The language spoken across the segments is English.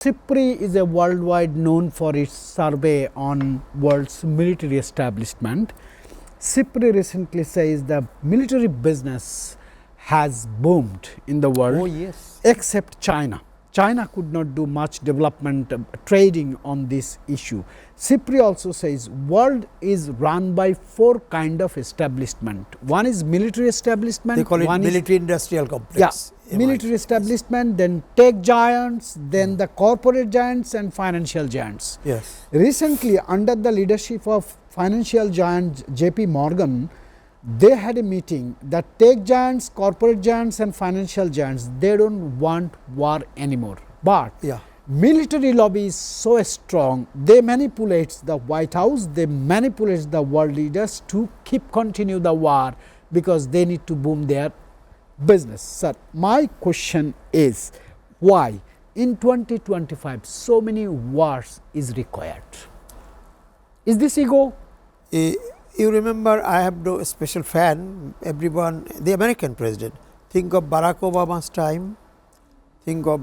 SIPRI is a worldwide known for its survey on world's military establishment. SIPRI recently says the military business has boomed in the world. Oh, yes. Except China. China could not do much development trading on this issue. SIPRI also says world is run by 4 kind of establishment. One is military establishment. They call it one military industrial complex. Yeah, military establishment, then tech giants, then the corporate giants and financial giants. Yes. Recently, under the leadership of financial giant JP Morgan, they had a meeting that tech giants, corporate giants and financial giants, they don't want war anymore. But Yeah. military lobby is so strong, they manipulate the White House, they manipulate the world leaders to continue the war because they need to boom their business. Sir, my question is why in 2025 so many wars is required? Is this ego? You remember, I have no special fan, everyone, the American president. Think of Barack Obama's time, think of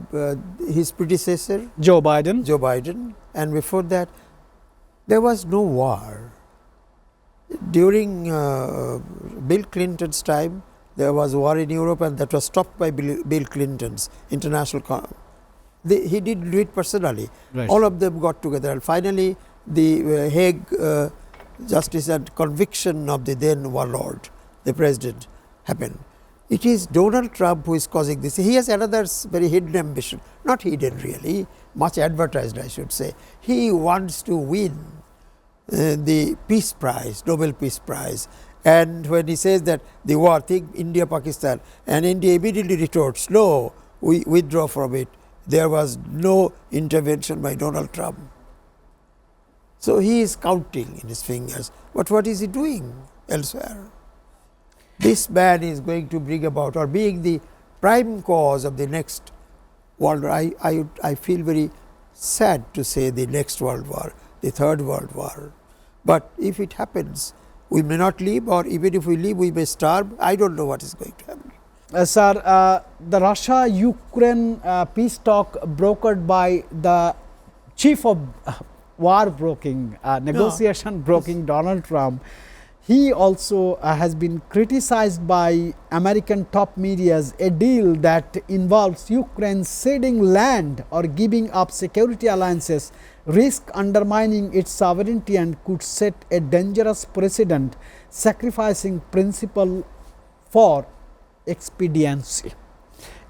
his predecessor, Joe Biden, and before that, there was no war. During Bill Clinton's time, there was war in Europe, and that was stopped by Bill Clinton's international. He didn't do it personally. Right. All of them got together, and finally, the Hague justice and conviction of the then warlord, the president, happened. It is Donald Trump who is causing this. He has another very hidden ambition, not hidden really, much advertised I should say. He wants to win the Peace Prize, Nobel Peace Prize. And when he says that the war, think India, Pakistan, and India immediately retorts, no, we withdraw from it. There was no intervention by Donald Trump. So he is counting in his fingers, but what is he doing elsewhere? This man is going to bring about, or being the prime cause of the next world war. I feel very sad to say the next world war, the third world war. But if it happens, we may not live, or even if we live, we may starve. I don't know what is going to happen. Sir, the Russia-Ukraine peace talk brokered by the chief of war broking, negotiation broking Donald Trump, he also has been criticized by American top medias, a deal that involves Ukraine ceding land or giving up security alliances, risk undermining its sovereignty and could set a dangerous precedent, sacrificing principle for expediency,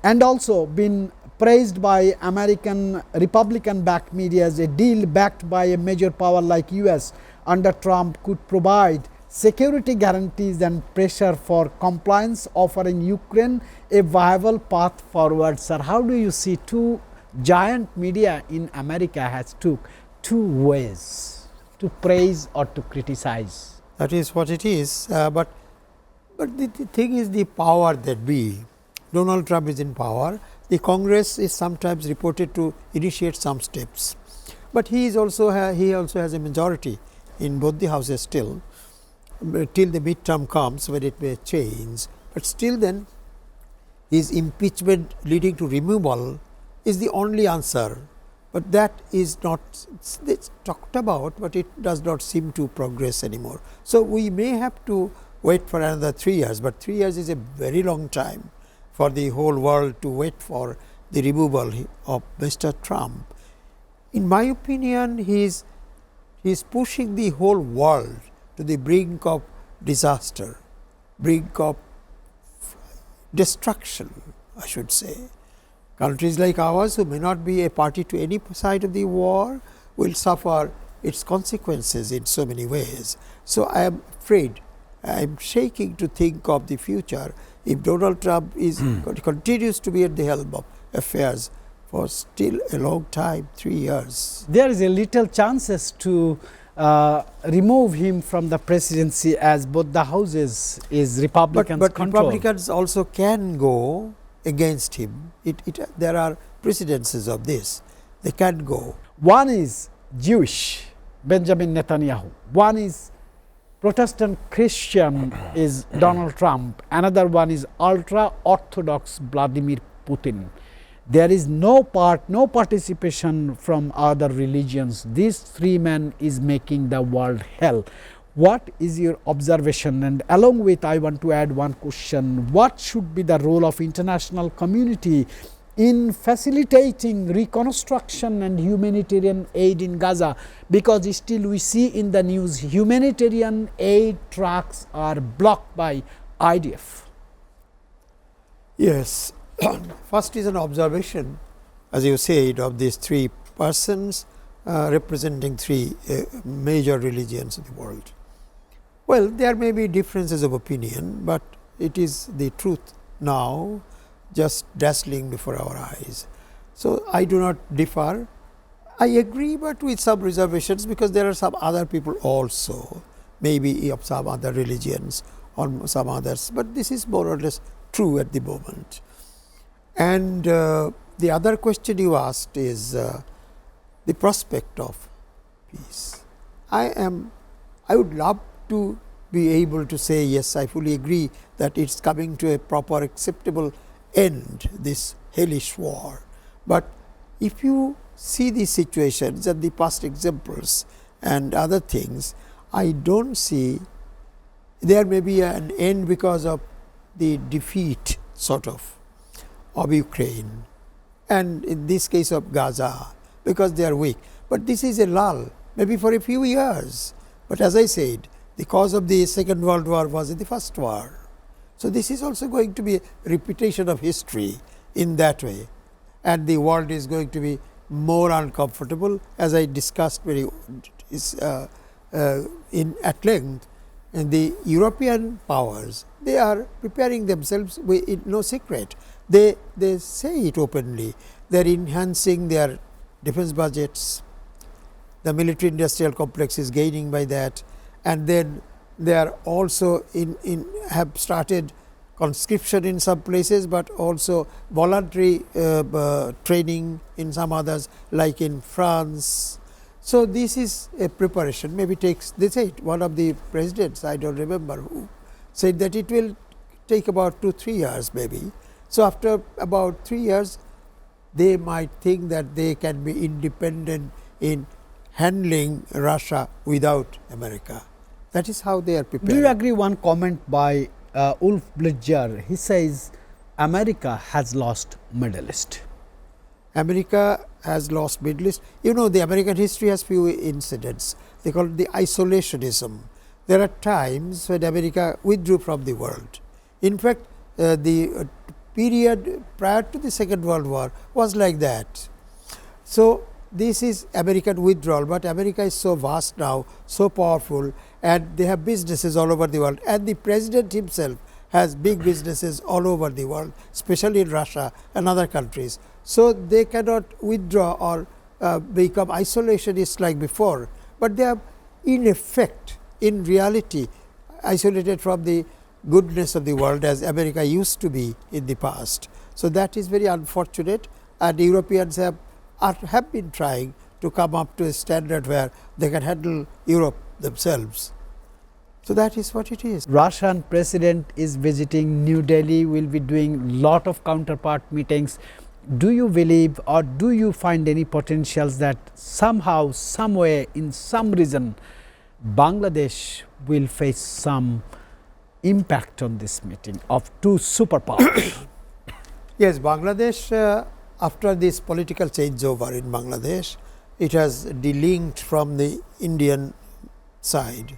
and also been praised by American Republican-backed media as a deal backed by a major power like US under Trump could provide security guarantees and pressure for compliance, offering Ukraine a viable path forward. Sir, how do you see two giant media in America has took two ways to praise or to criticize? That is what it is, but the thing is the power that be. Donald Trump is in power. The Congress is sometimes reported to initiate some steps, but he also has a majority in both the houses still, till the midterm comes when it may change. But still then, his impeachment leading to removal is the only answer, but that is not, it's talked about, but it does not seem to progress anymore. So, we may have to wait for another 3 years, but 3 years is a very long time for the whole world to wait for the removal of Mr. Trump. In my opinion, he is pushing the whole world to the brink of disaster, brink of destruction, I should say. Countries like ours, who may not be a party to any side of the war, will suffer its consequences in so many ways. So, I am afraid, I am shaking to think of the future if Donald Trump continues to be at the helm of affairs for still a long time, 3 years. There is a little chances to remove him from the presidency, as both the houses is Republicans but control. Republicans also can go against him. There are precedences of this. They can go. One is Jewish, Benjamin Netanyahu. One is Protestant Christian is Donald Trump. Another one is ultra orthodox Vladimir Putin. There is no participation from other religions. These three men is making the world hell. What is your observation? And along with, I want to add one question: what should be the role of international community in facilitating reconstruction and humanitarian aid in Gaza? Because still we see in the news humanitarian aid trucks are blocked by IDF. Yes. First is an observation, as you said, of these three persons representing three major religions in the world. Well, there may be differences of opinion, but it is the truth now, just dazzling before our eyes. So, I do not differ. I agree, but with some reservations, because there are some other people also, maybe of some other religions or some others, but this is more or less true at the moment. And the other question you asked is the prospect of peace. I would love to be able to say, yes, I fully agree that it's coming to a proper acceptable end, this hellish war. But if you see these situations and the past examples and other things, I don't see there may be an end because of the defeat sort of Ukraine, and in this case of Gaza, because they are weak. But this is a lull, maybe for a few years. But as I said, the cause of the Second World War was in the First War. So this is also going to be a repetition of history in that way, and the world is going to be more uncomfortable, as I discussed at length. And the European powers, they are preparing themselves with no secret. They say it openly. They are enhancing their defense budgets. The military industrial complex is gaining by that, and then they are also have started conscription in some places, but also voluntary training in some others, like in France. So this is a preparation. Maybe takes, they say it, one of the presidents, I don't remember who, said that it will take about 2-3 years maybe. So after about 3 years, they might think that they can be independent in handling Russia without America. That is how they are prepared. Do you agree one comment by Ulf Blitzer? He says America has lost Middle East. America has lost Middle East. You know, the American history has few incidents. They call it the isolationism. There are times when America withdrew from the world. In fact, the period prior to the Second World War was like that. So this is American withdrawal, but America is so vast now, so powerful, and they have businesses all over the world, and the president himself has big businesses all over the world, especially in Russia and other countries. So they cannot withdraw or become isolationists like before, but they are in effect, in reality, isolated from the goodness of the world as America used to be in the past. So that is very unfortunate, and Europeans have been trying to come up to a standard where they can handle Europe themselves. So that is what it is. Russian president is visiting New Delhi, will be doing lot of counterpart meetings. Do you believe, or do you find any potentials that somehow, somewhere, in some region, Bangladesh will face some impact on this meeting of two superpowers? Yes, Bangladesh, after this political changeover in Bangladesh, it has delinked from the Indian side.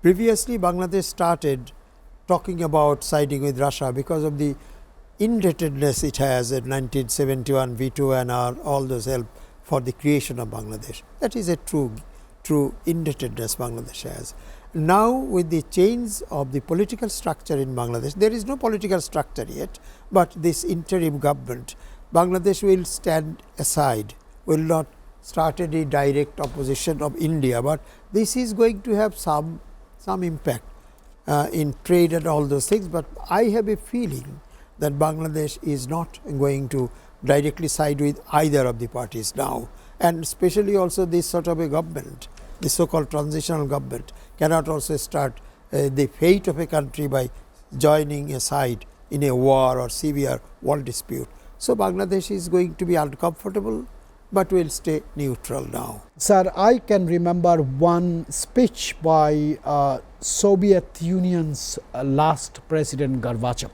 Previously, Bangladesh started talking about siding with Russia because of the indebtedness it has in 1971 veto and all those help for the creation of Bangladesh. That is a true indebtedness Bangladesh has. Now, with the change of the political structure in Bangladesh, there is no political structure yet, but this interim government, Bangladesh will stand aside, will not start any direct opposition of India, but this is going to have some impact in trade and all those things. But I have a feeling that Bangladesh is not going to directly side with either of the parties now, and especially also this sort of a government, the so-called transitional government, cannot also start the fate of a country by joining a side in a war or severe world dispute. So, Bangladesh is going to be uncomfortable, but will stay neutral now. Sir, I can remember one speech by Soviet Union's last President Gorbachev.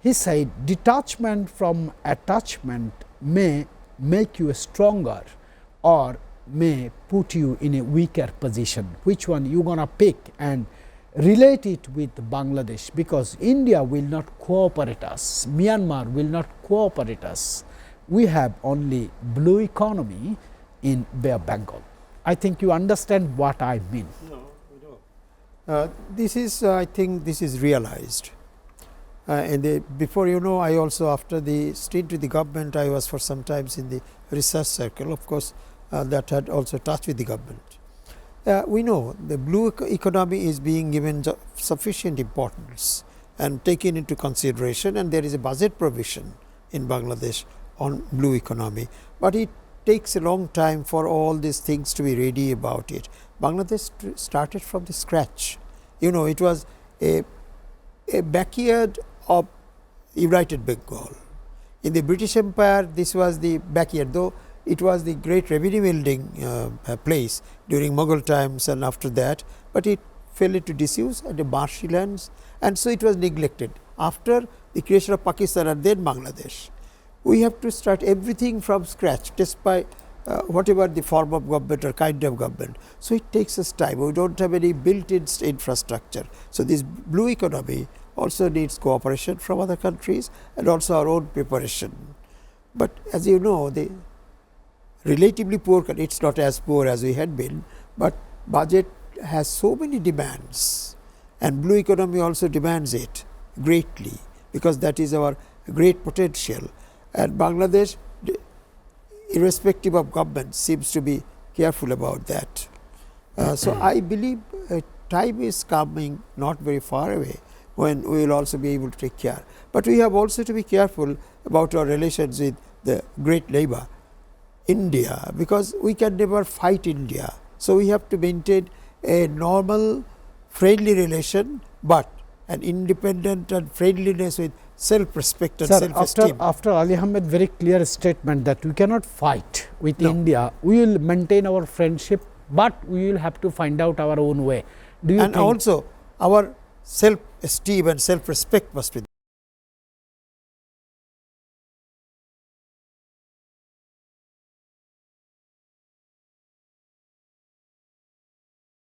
He said, detachment from attachment may make you stronger or may put you in a weaker position. Which one you gonna pick? And relate it with Bangladesh, because India will not cooperate us, Myanmar will not cooperate us. We have only blue economy in Bay of Bengal. I think you understand what I mean. No, we don't. This is, I think, this is realized. Before I also, after the stint with the government, I was for some times in the research circle. Of course, that had also touched with the government. We know the blue economy is being given sufficient importance and taken into consideration, and there is a budget provision in Bangladesh on blue economy, but it takes a long time for all these things to be ready about it. Bangladesh started from the scratch. It was a backyard of United Bengal. In the British Empire, this was the backyard, though it was the great revenue building place during Mughal times and after that, but it fell into disuse and the marshy lands, and so it was neglected. After the creation of Pakistan and then Bangladesh, we have to start everything from scratch, despite whatever the form of government or kind of government. So, it takes us time. We do not have any built-in infrastructure. So, this blue economy also needs cooperation from other countries and also our own preparation. But as you know, the relatively poor, it is not as poor as we had been, but budget has so many demands, and blue economy also demands it greatly, because that is our great potential. And Bangladesh, irrespective of government, seems to be careful about that. So, I believe time is coming not very far away when we will also be able to take care. But we have also to be careful about our relations with the great neighbor, India, because we can never fight India. So, we have to maintain a normal friendly relation, but an independent and friendliness with self-respect and self-esteem. After Ali Ahmed very clear statement that we cannot fight with India, we will maintain our friendship, but we will have to find out our own way. Do you and think? Also our self-esteem and self-respect must be